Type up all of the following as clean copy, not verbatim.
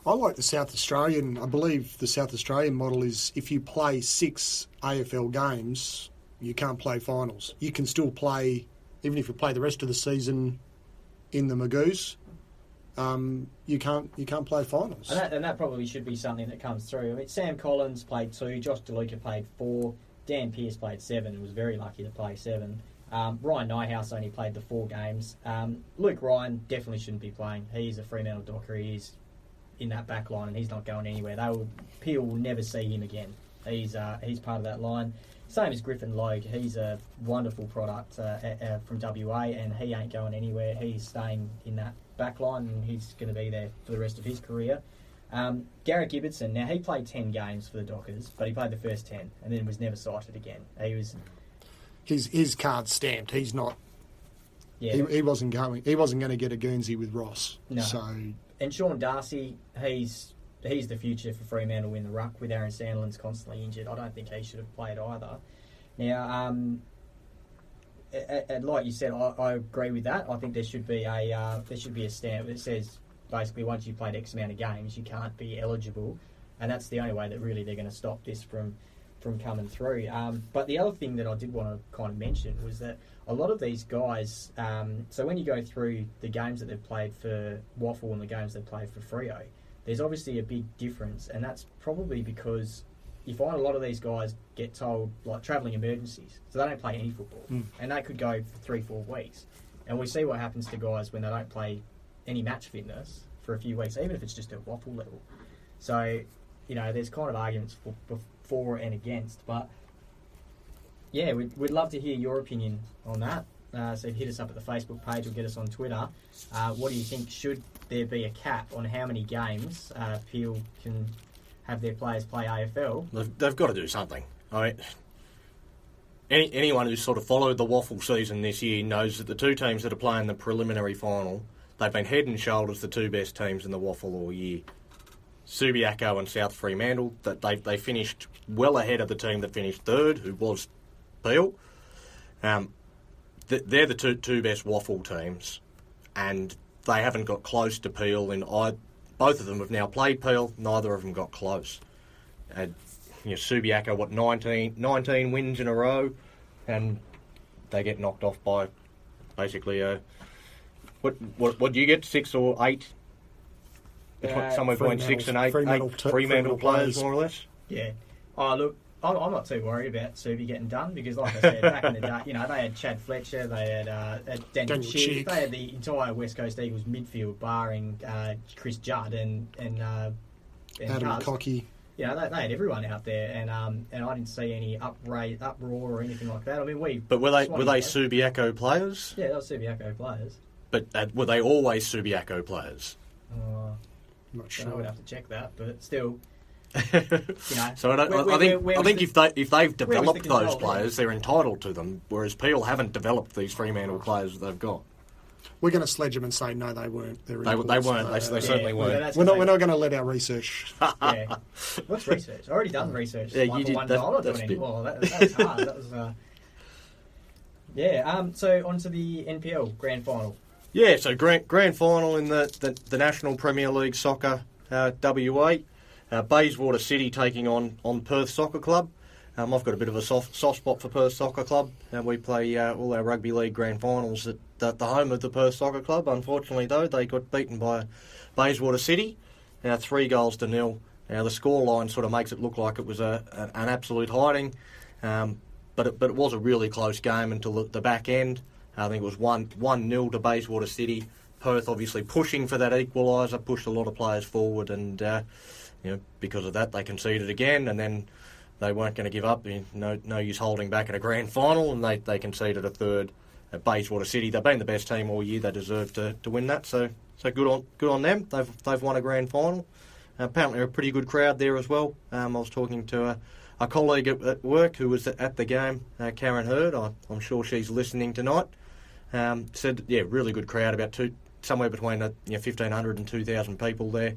I like the South Australian. I believe the South Australian model is if you play 6 AFL games, you can't play finals. You can still play, even if you play the rest of the season in the Magoos, you can't play finals. And that probably should be something that comes through. I mean, Sam Collins played 2, Josh DeLuca played 4, Dan Pearce played 7 and was very lucky to play 7. Ryan Nyhouse only played the 4 games. Luke Ryan definitely shouldn't be playing. He's a Fremantle Docker. He's in that back line and he's not going anywhere. Peel will never see him again. He's part of that line. Same as Griffin Logue. He's a wonderful product from WA and he ain't going anywhere. He's staying in that back line and he's going to be there for the rest of his career. Garrett Gibbardson, now he played 10 games for the Dockers, but he played the first 10 and then was never cited again. He was... His card's stamped. He's not... Yeah. He wasn't going to get a Guernsey with Ross. No. So... And Sean Darcy, he's the future for Fremantle in the ruck with Aaron Sandlin's constantly injured. I don't think he should have played either. Now, and like you said, I agree with that. I think there should be a stamp that says basically once you've played X amount of games, you can't be eligible, and that's the only way that really they're going to stop this from coming through. But the other thing that I did want to kind of mention was that a lot of these guys, so when you go through the games that they've played for Waffle and the games they've played for Freo, there's obviously a big difference, and that's probably because you find a lot of these guys get told, like, travelling emergencies, so they don't play any football, and they could go for 3-4 weeks. And we see what happens to guys when they don't play any match fitness for a few weeks, even if it's just at Waffle level. So, you know, there's kind of arguments for and against, but yeah, we'd love to hear your opinion on that. So hit us up at the Facebook page or get us on Twitter. What do you think? Should there be a cap on how many games Peel can have their players play AFL? They've got to do something. I mean, anyone who's sort of followed the Waffle season this year knows that the 2 teams that are playing the preliminary final, they've been head and shoulders the 2 best teams in the Waffle all year. Subiaco and South Fremantle, that they finished well ahead of the team that finished 3rd, who was Peel. They're the two best Waffle teams, and they haven't got close to Peel. Both of them have now played Peel. Neither of them got close. Subiaco, 19 wins in a row, and they get knocked off by basically what do you get, 6 or 8? Somewhere between 6 and 8 Fremantle players, more or less. Yeah. Oh, look, I'm not too worried about Subi getting done because, like I said, back in the day, you know, they had Chad Fletcher, they had Daniel Chick, they had the entire West Coast Eagles midfield, barring Chris Judd and Adam Cocky. Yeah, they had everyone out there, and I didn't see any uproar or anything like that. I mean, But were they Subiaco players? Yeah, they were Subiaco players. But were they always Subiaco players? Not sure. I would have to check that, but still. So I think if they've developed those players, they're entitled to them. Whereas Peel haven't developed these Fremantle players that they've got. We're going to sledge them and say no, they weren't. They weren't. They certainly weren't. We're not going to let our research. Yeah. What's research? I already done research. Yeah, you did. I'm not doing anymore. That was hard. That was. Yeah. So on to the NPL Grand Final. Yeah. So Grand Final in the National Premier League Soccer WA. Bayswater City taking on Perth Soccer Club. I've got a bit of a soft spot for Perth Soccer Club. We play all our rugby league grand finals at the home of the Perth Soccer Club. Unfortunately, though, they got beaten by Bayswater City, 3-0. Now the scoreline sort of makes it look like it was an absolute hiding, but it was a really close game until the back end. I think it was 1-0 to Bayswater City. Perth obviously pushing for that equaliser, pushed a lot of players forward, and because of that they conceded again, and then they weren't going to give up. No use holding back at a grand final, and they conceded a third at Bayswater City. They've been the best team all year. They deserve to win that. So good on them. They've won a grand final. Apparently a pretty good crowd there as well. I was talking to a colleague at work who was at the game, Karen Hurd. I'm sure she's listening tonight. Said really good crowd, about somewhere between 1,500 and 2,000 people there.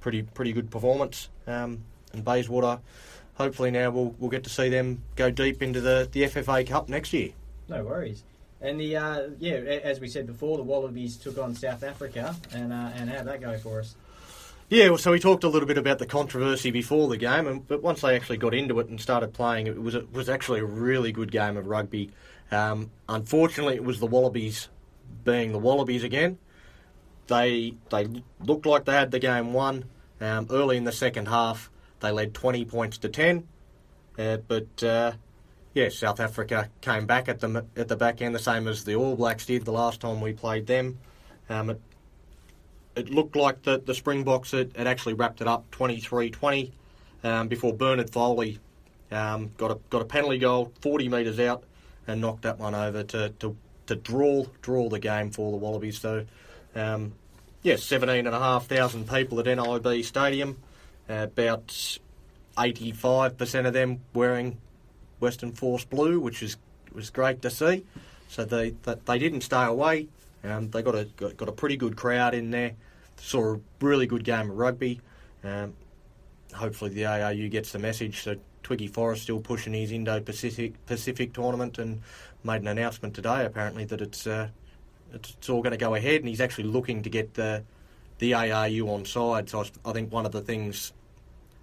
Pretty good performance. And Bayswater, hopefully now we'll get to see them go deep into the FFA Cup next year. No worries. And as we said before, the Wallabies took on South Africa, and how'd that go for us? Yeah, well, so we talked a little bit about the controversy before the game, but once they actually got into it and started playing, it was actually a really good game of rugby. Unfortunately, it was the Wallabies being the Wallabies again. They looked like they had the game won. Early in the second half, they led 20 points to 10. South Africa came back at the back end, the same as the All Blacks did the last time we played them. It looked like the Springboks had actually wrapped it up 23-20 before Bernard Foley got a penalty goal 40 metres out and knocked that one over to draw the game for the Wallabies. So, 17,500 people at NIB Stadium, about 85% of them wearing Western Force blue, which was great to see. So they didn't stay away. They got a pretty good crowd in there. Saw a really good game of rugby. Hopefully the ARU gets the message. So Twiggy Forrest still pushing his Indo-Pacific tournament and made an announcement today apparently that it's all going to go ahead, and he's actually looking to get the ARU on side. So I think one of the things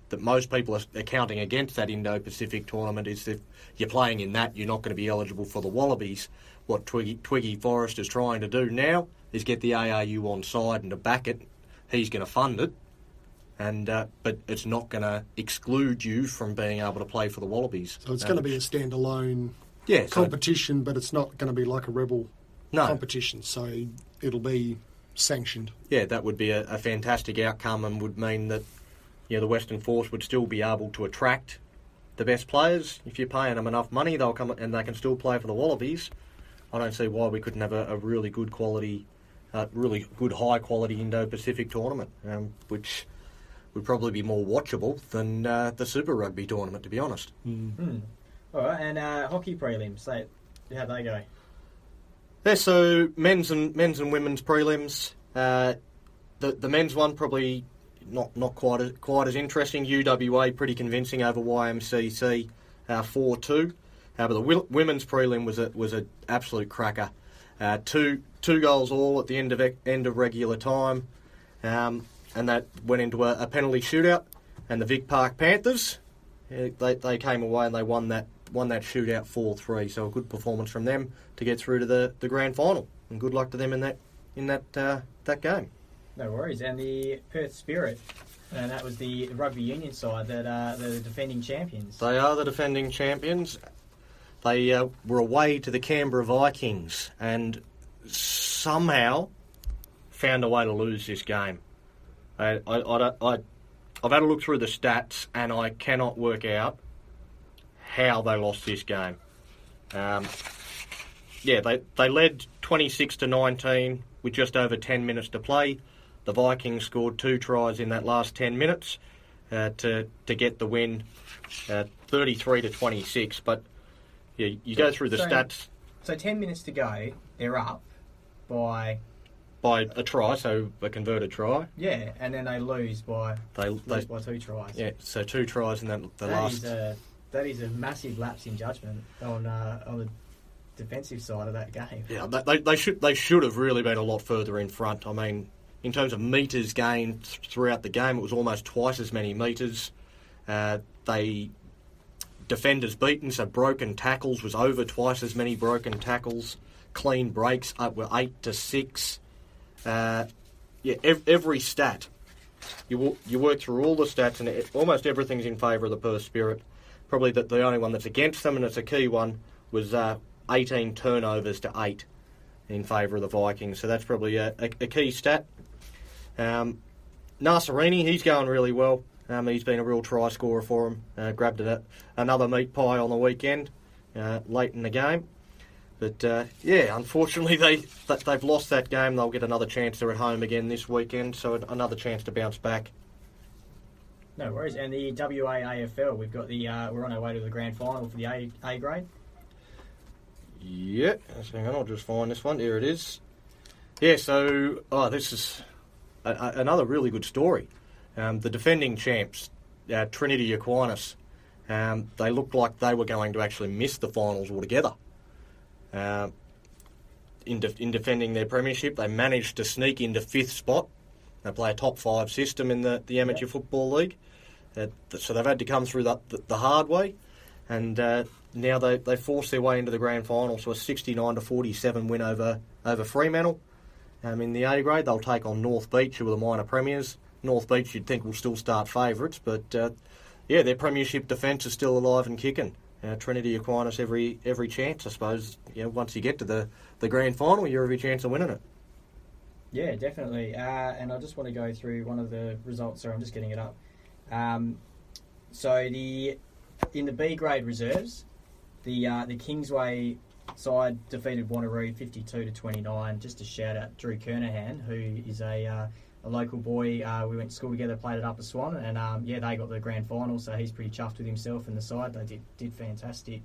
that most people are counting against that Indo-Pacific tournament is if you're playing in that, you're not going to be eligible for the Wallabies. What Twiggy Forrest is trying to do now is get the ARU on side, and to back it, he's going to fund it, but it's not going to exclude you from being able to play for the Wallabies. So it's going to be a standalone competition, but it's not going to be like a rebel competition, so it'll be sanctioned. Yeah, that would be a fantastic outcome and would mean that the Western Force would still be able to attract the best players. If you're paying them enough money, they'll come and they can still play for the Wallabies. I don't see why we couldn't have a really good quality, really good high quality Indo-Pacific tournament, which would probably be more watchable than the Super Rugby tournament, to be honest. Mm. All right, and hockey prelims, how'd they go? Yeah, so men's and women's prelims. The men's one probably not quite as interesting. UWA pretty convincing over YMCC 4-2. But the women's prelim was a absolute cracker. Two goals all at the end of regular time, and that went into a penalty shootout. And the Vic Park Panthers, they came away and they won that shootout 4-3. So a good performance from them to get through to the grand final. And good luck to them in that game. No worries. And the Perth Spirit, and that was the rugby union side that are the defending champions. They are the defending champions. They were away to the Canberra Vikings and somehow found a way to lose this game. I've had a look through the stats and I cannot work out how they lost this game. They led 26-19 with just over 10 minutes to play. The Vikings scored 2 tries in that last 10 minutes to get the win, 33-26. But you go through the stats. So 10 minutes to go, they're up by a try, so a converted try. Yeah, and then they lose by 2 tries. Yeah, so 2 tries in the last. That is a massive lapse in judgment on the defensive side of that game. Yeah, they should have really been a lot further in front. I mean, in terms of metres gained throughout the game, it was almost twice as many metres. Defenders beaten, so broken tackles was over twice as many broken tackles. Clean breaks were 8-6. Every stat. You work through all the stats, and almost everything's in favour of the Perth Spirit. Probably the only one that's against them, and it's a key one, was 18 turnovers to 8 in favour of the Vikings. So that's probably a key stat. Nasserini, he's going really well. He's been a real try scorer for him. Grabbed another meat pie on the weekend, late in the game. But unfortunately they've lost that game. They'll get another chance. They're at home again this weekend, so another chance to bounce back. No worries. And the WA AFL, we've got we're on our way to the grand final for the A grade. Yeah, hang on, I'll just find this one. Here it is. Yeah, so this is another really good story. The defending champs, Trinity Aquinas, they looked like they were going to actually miss the finals altogether. in defending their premiership. They managed to sneak into 5th spot. They play a top 5 system in the Amateur Football League. So they've had to come through the hard way. And now they force their way into the grand final. So a 69-47 win over Fremantle. In the A grade, they'll take on North Beach, who are the minor premiers. North Beach, you'd think, will still start favourites. But, their premiership defence is still alive and kicking. Trinity Aquinas every chance, I suppose. Once you get to the grand final, you have every chance of winning it. Yeah, definitely. And I just want to go through one of the results. Sorry, I'm just getting it up. In the B grade reserves, the Kingsway side defeated Wanneroo 52-29. Just a shout out Drew Kernahan, who is a local boy. We went to school together, played at Upper Swan, and they got the grand final. So he's pretty chuffed with himself and the side. They did fantastic.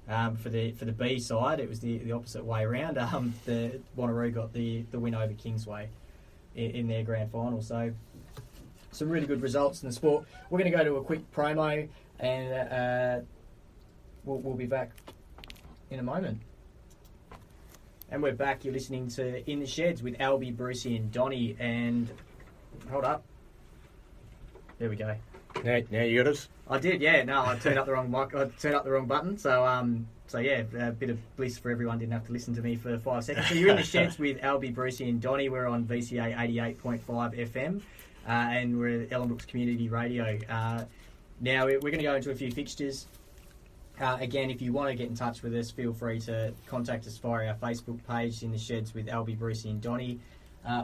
For the B side, it was the opposite way around. The Wanneroo got the win over Kingsway in their grand final. So some really good results in the sport. We're going to go to a quick promo, and we'll be back in a moment. And we're back. You're listening to In the Sheds with Alby, Brucey and Donny. And hold up. There we go. Now you got us. I did, yeah. No, I turned up the wrong mic. I turned up the wrong button. So a bit of bliss for everyone. Didn't have to listen to me for 5 seconds. So you're In the Sheds with Alby, Brucey and Donny. We're on VCA 88.5 FM. And we're at Ellenbrook's Community Radio. Now, we're going to go into a few fixtures. Again, if you want to get in touch with us, feel free to contact us via our Facebook page, In the Sheds with Alby, Brucey and Donny,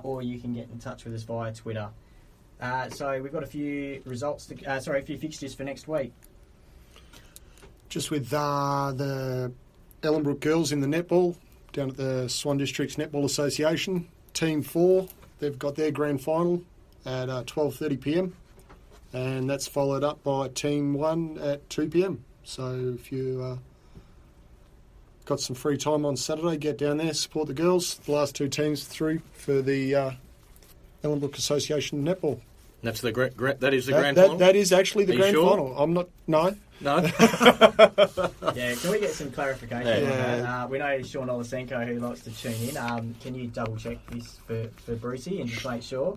or you can get in touch with us via Twitter. So we've got a few a few fixtures for next week. Just with the Ellenbrook girls in the netball, down at the Swan Districts Netball Association, Team 4, they've got their grand final at 12:30pm, and that's followed up by Team 1 at 2pm. So if you got some free time on Saturday, get down there, support the girls. The last 2 teams through for the Ellenbrook Association netball. That's the that is the grand final? That is actually the grand sure? final. I'm not... No. Yeah, can we get some clarification on that? We know Sean Olasenko, who likes to tune in. Can you double-check this for Brucey and just make sure?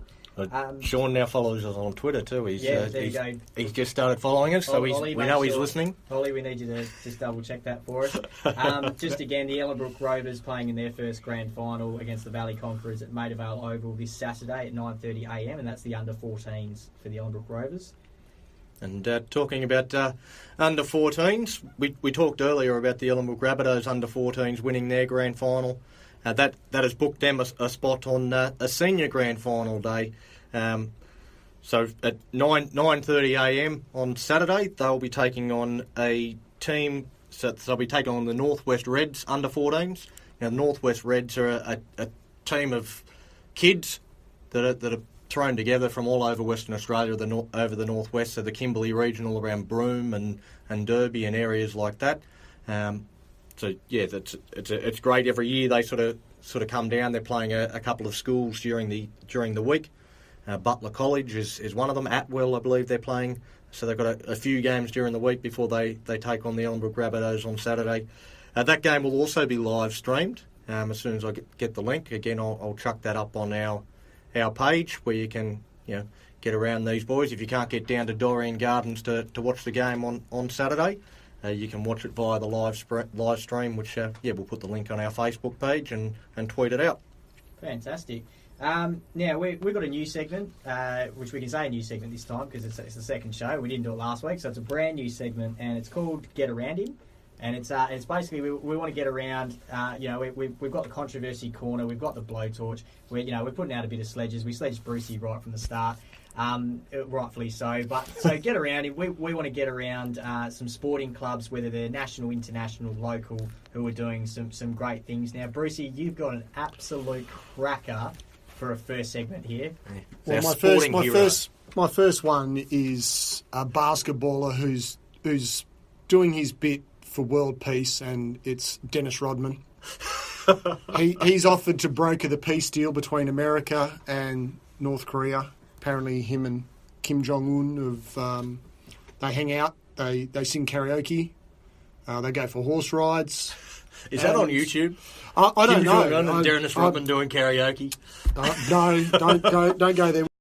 Sean now follows us on Twitter too. There you go. He's just started following us, so we know he's listening. Ollie, we need you to just double-check that for us. Just again, the Ellenbrook Rovers playing in their first grand final against the Valley Conquerors at Maidavale Oval this Saturday at 9:30am, and that's the under-14s for the Ellenbrook Rovers. And talking about under-14s, we talked earlier about the Ellenbrook Rabbitohs under-14s winning their grand final. That has booked them a spot on a senior grand final day. So at 9:30am on Saturday, they'll be taking on a team. So they'll be taking on the Northwest Reds under-14s. Now, the Northwest Reds are a team of kids that are thrown together from all over Western Australia, over the northwest, so the Kimberley Regional around Broome and Derby and areas like that. So yeah, it's great. Every year they sort of come down. They're playing a couple of schools during the week. Butler College is one of them. Atwell, I believe they're playing. So they've got a few games during the week before they take on the Ellenbrook Rabbitohs on Saturday. That game will also be live streamed. As soon as I get the link, again I'll chuck that up on our page where you can get around these boys. If you can't get down to Dorrien Gardens to watch the game on Saturday, you can watch it via the live stream, which we'll put the link on our Facebook page and tweet it out. Fantastic. Now we've got a new segment, which we can say a new segment this time because it's the second show. We didn't do it last week, so it's a brand new segment, and it's called Get Around Him. And it's basically we want to get around. We've got the controversy corner, we've got the blowtorch. We're putting out a bit of sledges. We sledged Brucey right from the start, rightfully so. But so get around him. We want to get around some sporting clubs, whether they're national, international, local, who are doing some great things. Now, Brucey, you've got an absolute cracker for a first segment here. Well, my first one is a basketballer who's doing his bit for world peace, and it's Dennis Rodman. He's offered to broker the peace deal between America and North Korea. Apparently him and Kim Jong-un they hang out, they sing karaoke, They go for horse rides. Is that on YouTube? I don't Kim know. Jong-un and Dennis Rodman doing karaoke. No, don't go there.